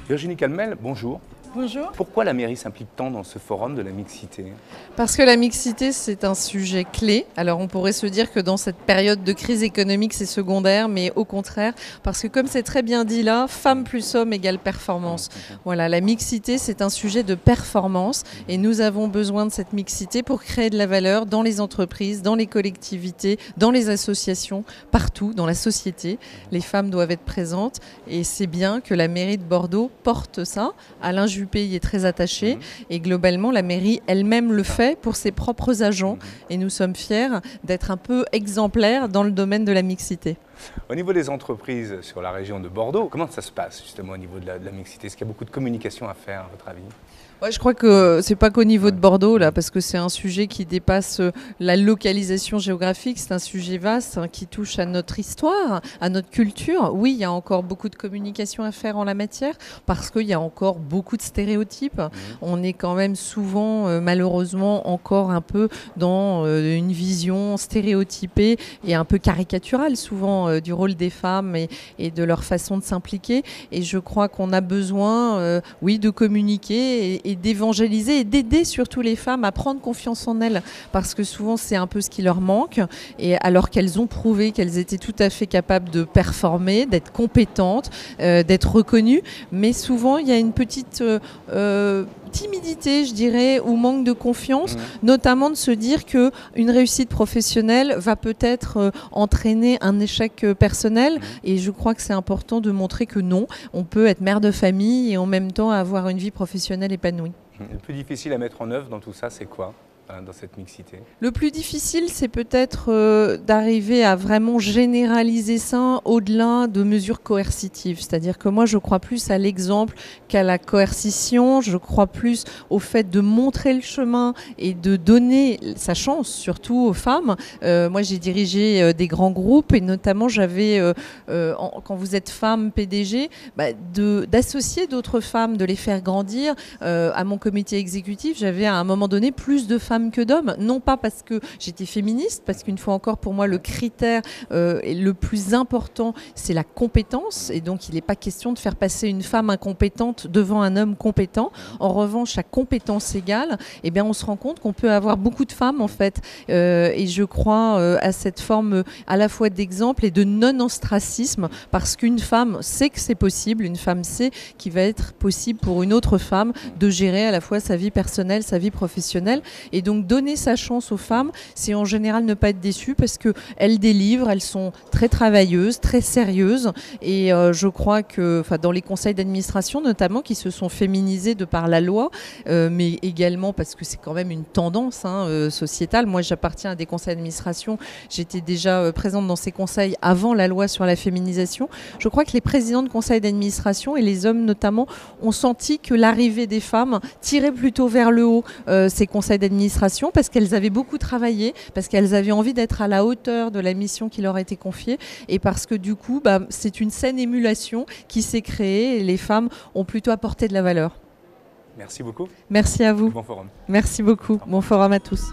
Virginie Calmel, bonjour. Bonjour. Pourquoi la mairie s'implique tant dans ce forum de la mixité? Parce que la mixité, c'est un sujet clé. Alors on pourrait se dire que dans cette période de crise économique, c'est secondaire, mais au contraire, parce que comme c'est très bien dit là, femme plus homme égale performance. Voilà, la mixité, c'est un sujet de performance et nous avons besoin de cette mixité pour créer de la valeur dans les entreprises, dans les collectivités, dans les associations, partout, dans la société. Les femmes doivent être présentes et c'est bien que la mairie de Bordeaux porte ça. Alain Juppé y est très attaché et globalement la mairie elle-même le fait pour ses propres agents et nous sommes fiers d'être un peu exemplaires dans le domaine de la mixité. Au niveau des entreprises sur la région de Bordeaux, comment ça se passe justement au niveau de la mixité? Est-ce qu'il y a beaucoup de communication à faire à votre avis? Ouais, je crois que c'est pas qu'au niveau de Bordeaux là, parce que c'est un sujet qui dépasse la localisation géographique. C'est un sujet vaste qui touche à notre histoire, à notre culture. Oui, il y a encore beaucoup de communication à faire en la matière, parce qu'il y a encore beaucoup de stéréotypes. On est quand même souvent, malheureusement, encore un peu dans une vision stéréotypée et un peu caricaturale souvent du rôle des femmes et de leur façon de s'impliquer. Et je crois qu'on a besoin, oui, de communiquer et d'évangéliser et d'aider surtout les femmes à prendre confiance en elles, parce que souvent c'est un peu ce qui leur manque, et alors qu'elles ont prouvé qu'elles étaient tout à fait capables de performer, d'être compétentes, d'être reconnues, mais souvent il y a une petite timidité, je dirais, ou manque de confiance, notamment de se dire qu'une réussite professionnelle va peut-être entraîner un échec personnel, et je crois que c'est important de montrer que non, on peut être mère de famille et en même temps avoir une vie professionnelle épanouie. Le plus difficile à mettre en œuvre dans tout ça, c'est quoi, dans cette mixité? Le plus difficile, c'est peut-être d'arriver à vraiment généraliser ça au-delà de mesures coercitives. C'est-à-dire que moi, je crois plus à l'exemple qu'à la coercition. Je crois plus au fait de montrer le chemin et de donner sa chance, surtout aux femmes. Moi, j'ai dirigé des grands groupes et notamment, j'avais, quand vous êtes femme PDG, d'associer d'autres femmes, de les faire grandir. À mon comité exécutif, j'avais à un moment donné plus de femmes que d'hommes, non pas parce que j'étais féministe, parce qu'une fois encore pour moi le critère le plus important c'est la compétence, et donc il n'est pas question de faire passer une femme incompétente devant un homme compétent. En revanche, à compétence égale, eh bien, on se rend compte qu'on peut avoir beaucoup de femmes en fait, et je crois à cette forme à la fois d'exemple et de non-ostracisme, parce qu'une femme sait que c'est possible, une femme sait qu'il va être possible pour une autre femme de gérer à la fois sa vie personnelle, sa vie professionnelle. Et donc donner sa chance aux femmes, c'est en général ne pas être déçu, parce qu'elles délivrent, elles sont très travailleuses, très sérieuses. Et je crois que dans les conseils d'administration notamment, qui se sont féminisés de par la loi, mais également parce que c'est quand même une tendance sociétale. Moi, j'appartiens à des conseils d'administration. J'étais déjà présente dans ces conseils avant la loi sur la féminisation. Je crois que les présidents de conseils d'administration, et les hommes notamment, ont senti que l'arrivée des femmes tirait plutôt vers le haut ces conseils d'administration, parce qu'elles avaient beaucoup travaillé, parce qu'elles avaient envie d'être à la hauteur de la mission qui leur a été confiée, et parce que du coup, c'est une saine émulation qui s'est créée et les femmes ont plutôt apporté de la valeur. Merci beaucoup. Merci à vous. Bon forum. Merci beaucoup. Bon forum à tous.